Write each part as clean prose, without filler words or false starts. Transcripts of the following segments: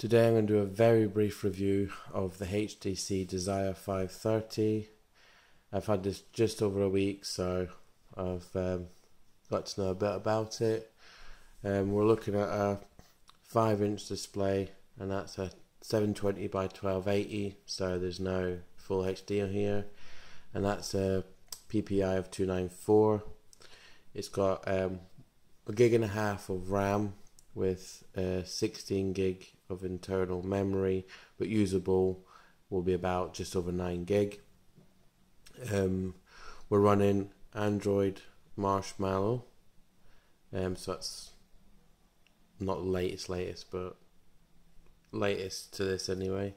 Today I'm going to do a very brief review of the HTC Desire 530. I've had this just over a week, so I've got to know a bit about it. We're looking at a 5-inch display, and that's a 720 by 1280, so there's no full HD here, and that's a PPI of 294. It's got a gig and a half of RAM with 16 gig of internal memory, but usable will be about just over 9 gig. We're running Android Marshmallow, so that's not the latest, but latest to this anyway.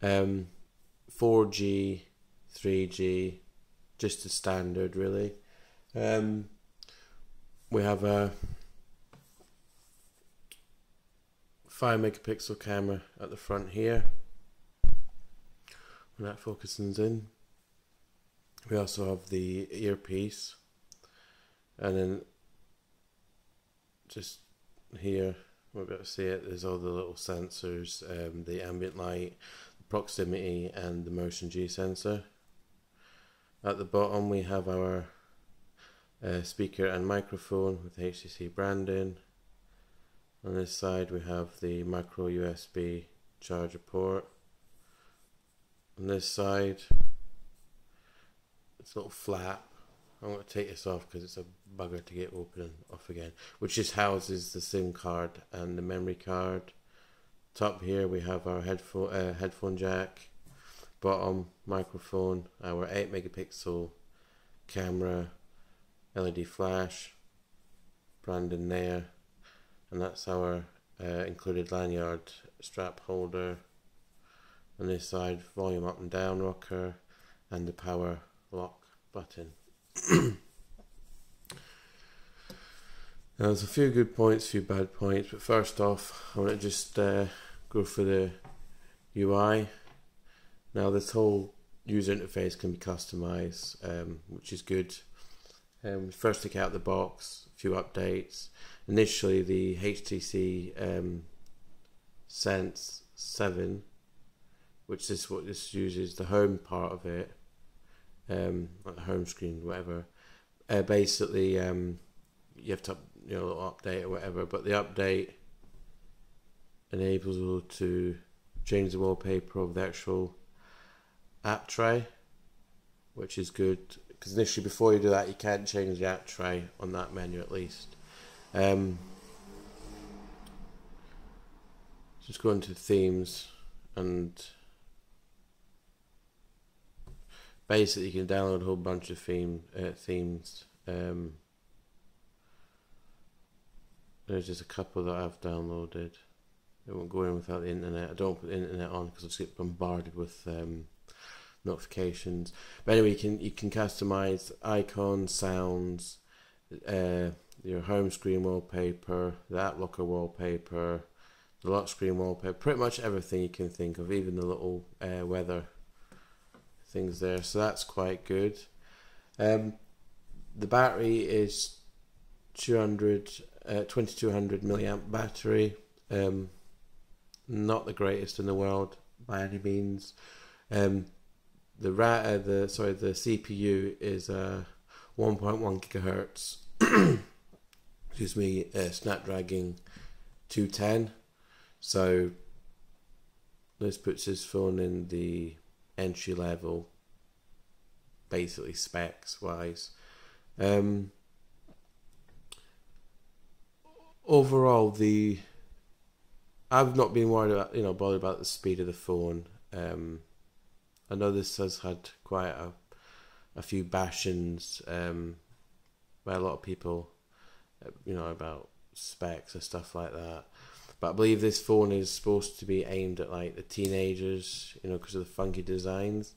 4G, 3G, just the standard really. We have a 5 megapixel camera at the front here, when that focuses in. We also have the earpiece, and then just here, we'll be able to see it, there's all the little sensors, the ambient light, the proximity, and the motion G sensor. At the bottom we have our speaker and microphone with HTC branding. On this side we have the micro USB charger port. On this side it's a little flap. I'm going to take this off because it's a bugger to get open and off again, which just houses the SIM card and the memory card. Top here we have our headphone jack. Bottom microphone, our 8 megapixel camera, LED flash, branding there, and that's our included lanyard strap holder. On this side, volume up and down rocker, and the power lock button. Now, there's a few good points, a few bad points, but first off I want to just go for the UI. Now, this whole user interface can be customized, which is good. First, take out the box, a few updates. Initially, the HTC Sense 7, which is what this uses, the home part of it, like the home screen, whatever. Basically, you have to, a little update or whatever, but the update enables you to change the wallpaper of the actual app tray, which is good, because initially before you do that you can't change the app tray on that menu at least. Just go into themes, and basically you can download a whole bunch of themes. There's just a couple that I've downloaded. I won't go in without the internet. I don't put the internet on because I just get bombarded with notifications. But anyway, you can customize icons, sounds, your home screen wallpaper, the app locker wallpaper, the lock screen wallpaper, pretty much everything you can think of, even the little weather things there. So that's quite good. The battery is 2200 milliamp battery. Not the greatest in the world by any means. The CPU is 1.1 gigahertz. Excuse me, Snapdragon 210. So this puts this phone in the entry level, basically specs wise. Overall, I've not been worried about, bothered about the speed of the phone. I know this has had quite a few bashings by a lot of people, about specs and stuff like that. But I believe this phone is supposed to be aimed at like the teenagers, because of the funky designs,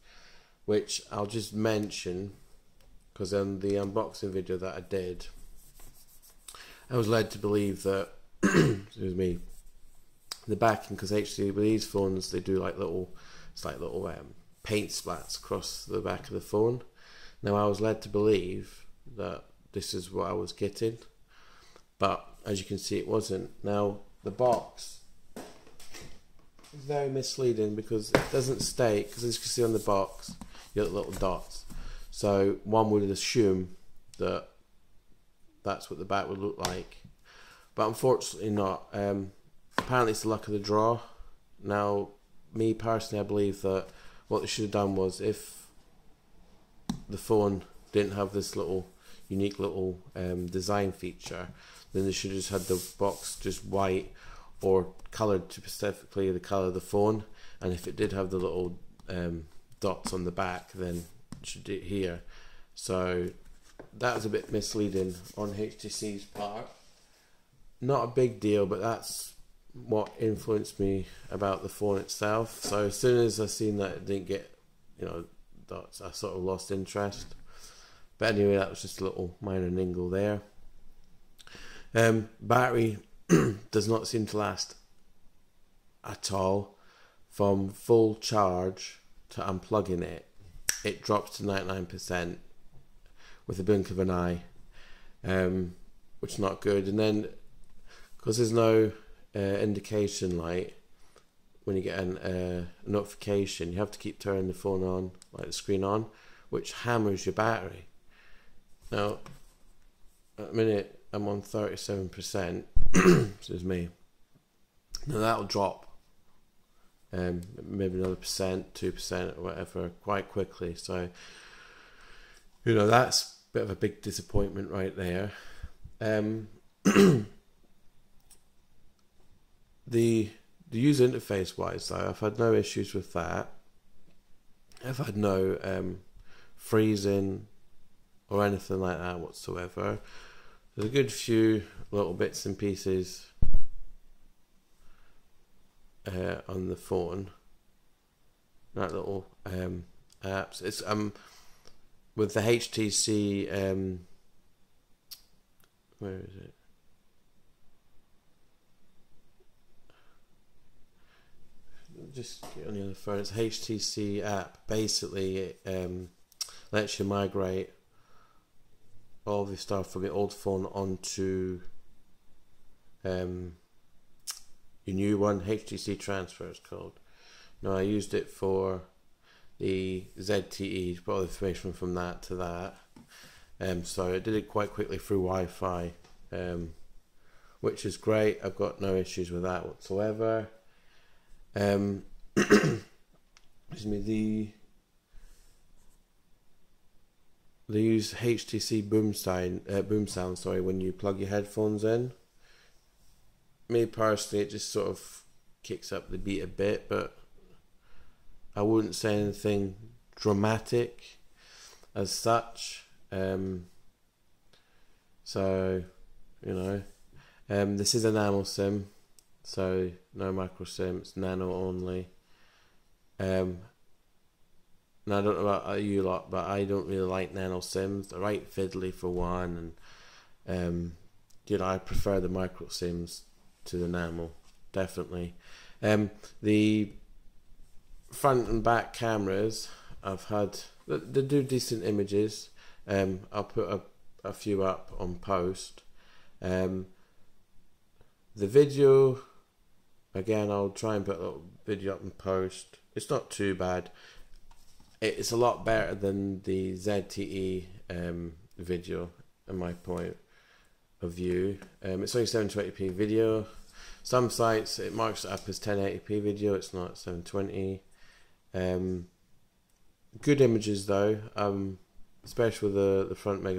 which I'll just mention because in the unboxing video that I did, I was led to believe that excuse me, the backing, because actually with these phones they do little paint splats across the back of the phone. Now I was led to believe that this is what I was getting, but as you can see it wasn't. Now the box very misleading because it doesn't state, because as you can see on the box, you got little dots. So one would assume that that's what the back would look like, but unfortunately not. Apparently it's the luck of the draw. Now, me personally, I believe that what they should have done was, if the phone didn't have this little unique little design feature, then they should have just had the box just white or coloured to specifically the colour of the phone, and if it did have the little dots on the back, then it should do it here. So that was a bit misleading on HTC's part. Not a big deal, but that's what influenced me about the phone itself. So as soon as I seen that it didn't get, dots, I sort of lost interest. But anyway, that was just a little minor ningle there. Battery does not seem to last at all. From full charge to unplugging it, it drops to 99% with a blink of an eye, which is not good. And then, because there's no indication light when you get a notification, you have to keep turning the phone on, like the screen on, which hammers your battery. Now, at the minute I'm on 37%. Excuse me. Now that'll drop maybe another 2% or whatever quite quickly. So that's a bit of a big disappointment right there. The user interface wise though, I've had no issues with that. I've had no freezing or anything like that whatsoever. There's a good few little bits and pieces on the phone, that little apps. It's with the HTC where is it? Just get on the other phone. It's HTC app. Basically, it lets you migrate all of your stuff from your old phone onto your new one. HTC Transfer it's called. Now I used it for the ZTE, put all the information from that to that. So I did it quite quickly through Wi-Fi, which is great. I've got no issues with that whatsoever. Excuse me, they use HTC boom sound, when you plug your headphones in. Me personally, it just sort of kicks up the beat a bit, but I wouldn't say anything dramatic as such. So, this is a nano SIM, so no micro SIM, it's nano only. And I don't know about you lot, but I don't really like nano SIMs. They're right fiddly for one, and I prefer the micro SIMs to the nano, definitely. The front and back cameras, I've had, they do decent images. I'll put a few up on post. The video, again, I'll try and put a little video up in post. It's not too bad. It's a lot better than the ZTE video, in my point of view. It's only 720p video. Some sites it marks it up as 1080p video. It's not 720. Good images though, especially with the front 5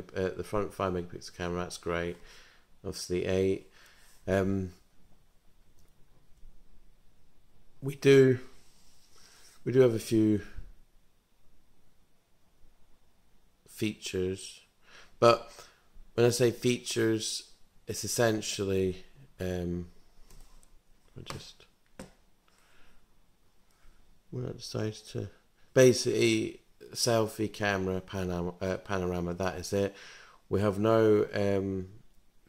megapixel camera. That's great. Obviously 8. We do have a few features, but when I say features, it's essentially when I decide to basically selfie camera panorama. That is it. We have no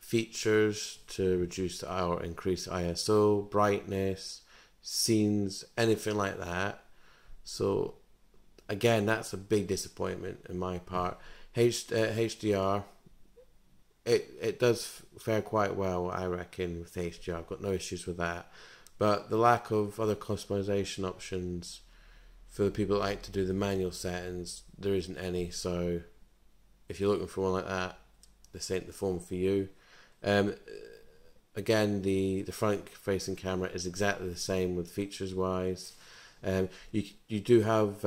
features to reduce or increase ISO, brightness, scenes, anything like that. So again, that's a big disappointment in my part. HDR, it does fare quite well, I reckon, with HDR. I've got no issues with that. but the lack of other customization options for the people that like to do the manual settings, there isn't any. So if you're looking for one like that, this ain't the phone for you. Again, the front facing camera is exactly the same with features wise. You do have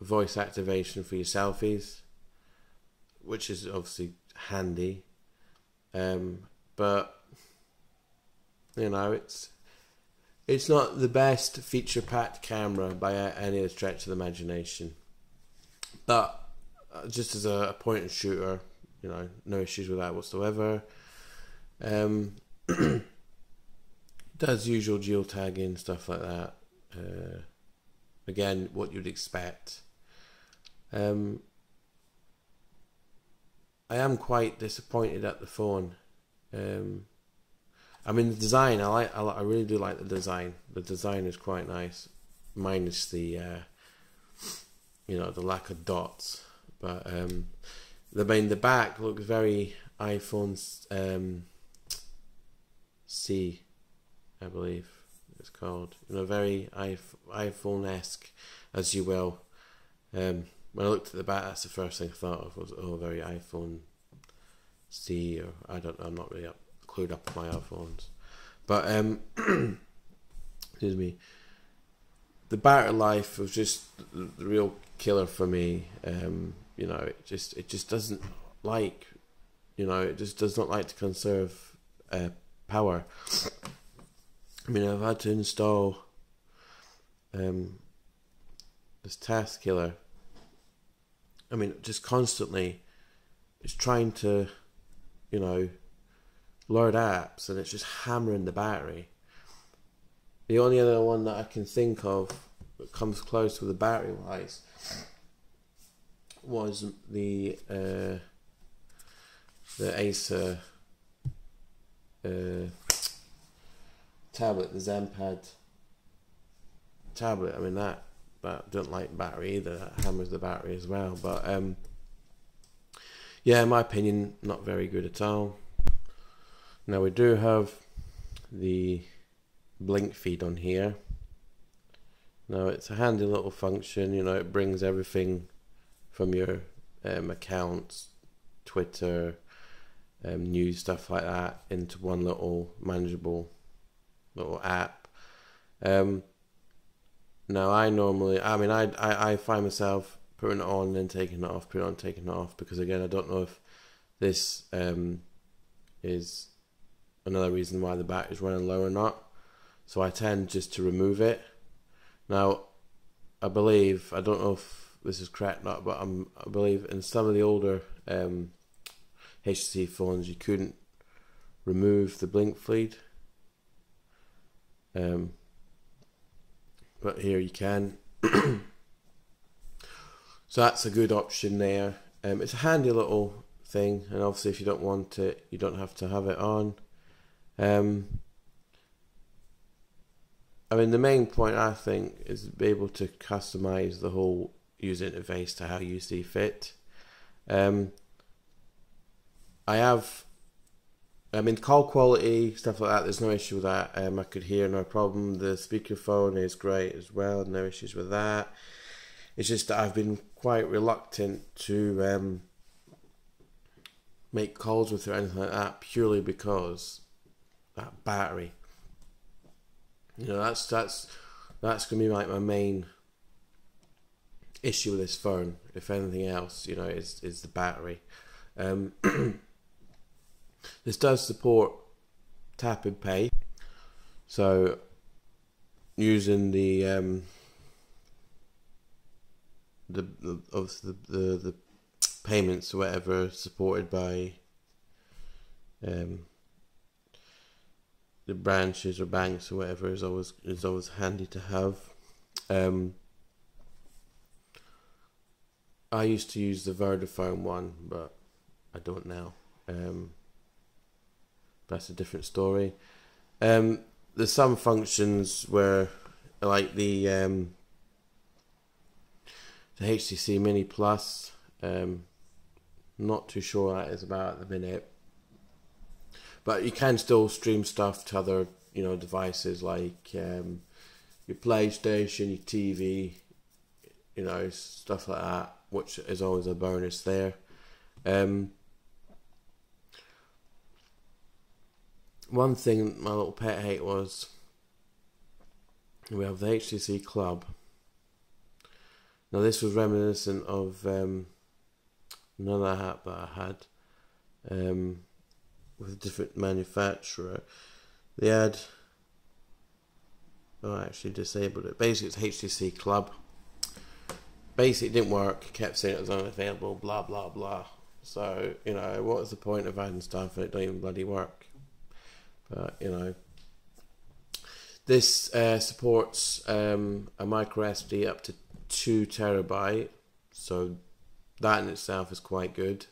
voice activation for your selfies, which is obviously handy, but you know, it's not the best feature packed camera by any stretch of the imagination. But just as a point and shooter, you know, no issues with that whatsoever. Does usual geotagging, stuff like that. Again, what you'd expect. I am quite disappointed at the phone. I mean, the design, I really do like the design. The design is quite nice, minus the you know, the lack of dots. But the back looks very iPhone C, I believe it's called. You know, very iPhone-esque, as you will. When I looked at the back, that's the first thing I thought of, was, oh, very iPhone C, or I don't know, I'm not really clued up on my iPhones. But excuse me, the battery life was just the real killer for me. You know, it just doesn't like, you know, it just does not like to conserve power. I mean, I've had to install this task killer. I mean, just constantly it's trying to, you know, load apps, and it's just hammering the battery. The only other one that I can think of that comes close with the battery wise was the Acer tablet, the ZenPad tablet. I mean, that don't like battery either. That hammers the battery as well. But yeah, in my opinion, not very good at all. Now we do have the blink feed on here. Now it's a handy little function. You know, it brings everything from your accounts, Twitter, news, stuff like that, into one little manageable little app. Now I find myself putting it on and then taking it off, putting it on, taking it off, because again, I don't know if this is another reason why the battery's running low or not. So I tend just to remove it. Now, I believe, I don't know if this is correct or not, but I believe in some of the older HTC phones you couldn't remove the blink feed. But here you can. So that's a good option there. It's a handy little thing, and obviously if you don't want it, you don't have to have it on. I mean, the main point I think is to be able to customize the whole user interface to how you see fit. I mean, call quality, stuff like that, there's no issue with that. I could hear no problem. The speakerphone is great as well, no issues with that. It's just that I've been quite reluctant to make calls with it or anything like that, purely because that battery. You know, that's gonna be like my main issue with this phone. If anything else, you know, is the battery. This does support tap and pay, so using the payments or whatever supported by the branches or banks or whatever is always handy to have. I used to use the Vodafone one, but I don't now. That's a different story. There's some functions where, like the HTC Mini Plus, not too sure what that is about at the minute, but you can still stream stuff to other you know, devices like your PlayStation, your TV, you know, stuff like that, which is always a bonus there. One thing, my little pet hate was, we have the HTC Club. Now this was reminiscent of another hat that I had with a different manufacturer. They had, I actually disabled it. Basically it's HTC Club. Basically it didn't work, kept saying it was unavailable, blah blah blah. So, you know, what is the point of adding stuff and it don't even bloody work? But, you know, this supports a micro SD up to 2 terabyte, so that in itself is quite good.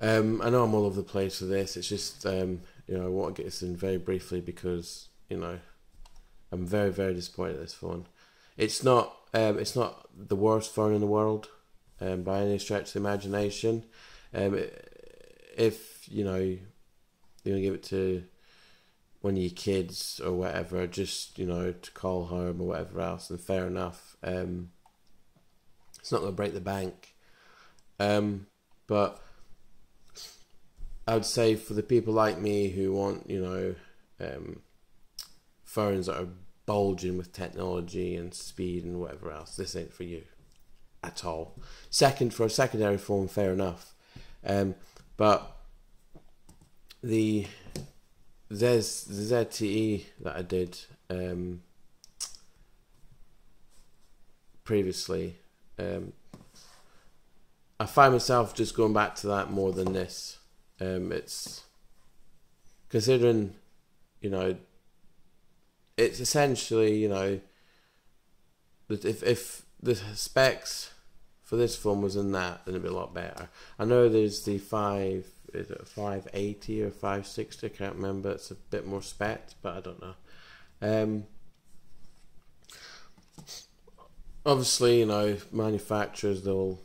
I know I'm all over the place with this. It's just you know, I want to get this in very briefly because, you know, I'm very, very disappointed in this phone. It's not the worst phone in the world by any stretch of the imagination. If you know, you're gonna give it to one of your kids or whatever, just, you know, to call home or whatever else, and fair enough. It's not gonna break the bank. But I would say for the people like me who want, you know, phones that are bulging with technology and speed and whatever else, this ain't for you at all. For a secondary phone, fair enough. But the ZTE that I did previously, I find myself just going back to that more than this. It's considering, you know, it's essentially, you know, that if the specs for this phone was in that, then it'd be a lot better. I know there's the 580 or 560, I can't remember. It's a bit more spec, but I don't know. Obviously, you know, manufacturers, they'll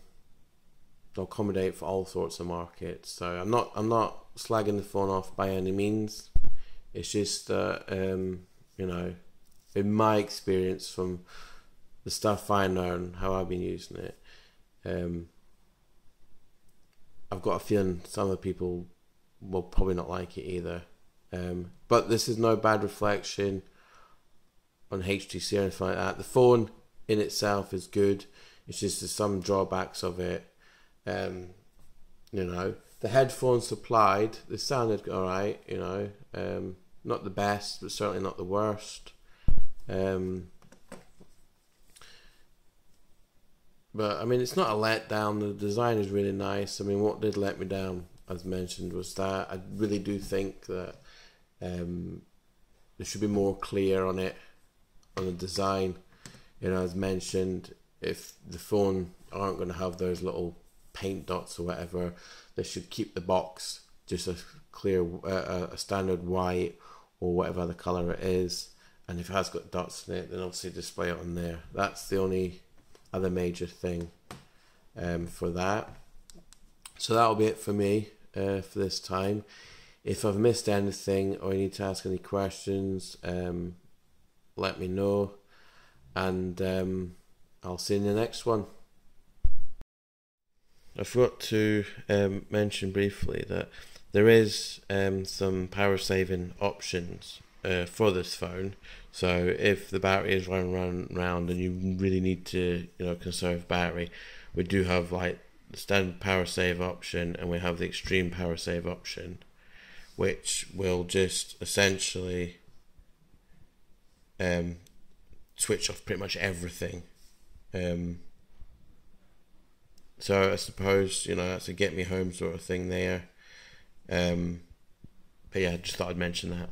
accommodate for all sorts of markets. So I'm not slagging the phone off by any means. It's just that you know, in my experience from the stuff I know and how I've been using it, I've got a feeling some of the people will probably not like it either. But this is no bad reflection on HTC or anything like that. The phone in itself is good. It's just there's some drawbacks of it. You know, the headphones supplied, they sounded alright, you know, not the best, but certainly not the worst. But I mean, it's not a letdown. The design is really nice. I mean, what did let me down, as mentioned, was that I really do think that there should be more clear on it, on the design. You know, as mentioned, if the phone aren't going to have those little paint dots or whatever, they should keep the box just a clear, a standard white or whatever the colour it is. And if it has got dots in it, then obviously display it on there. That's the only other major thing for that. So that'll be it for me for this time. If I've missed anything or you need to ask any questions, let me know, and I'll see you in the next one. I forgot to mention briefly that there is some power saving options for this phone. So if the battery is running around and you really need to, you know, conserve battery, we do have like the standard power save option, and we have the extreme power save option, which will just essentially switch off pretty much everything. So I suppose, you know, that's a get me home sort of thing there. But yeah, just thought I'd mention that.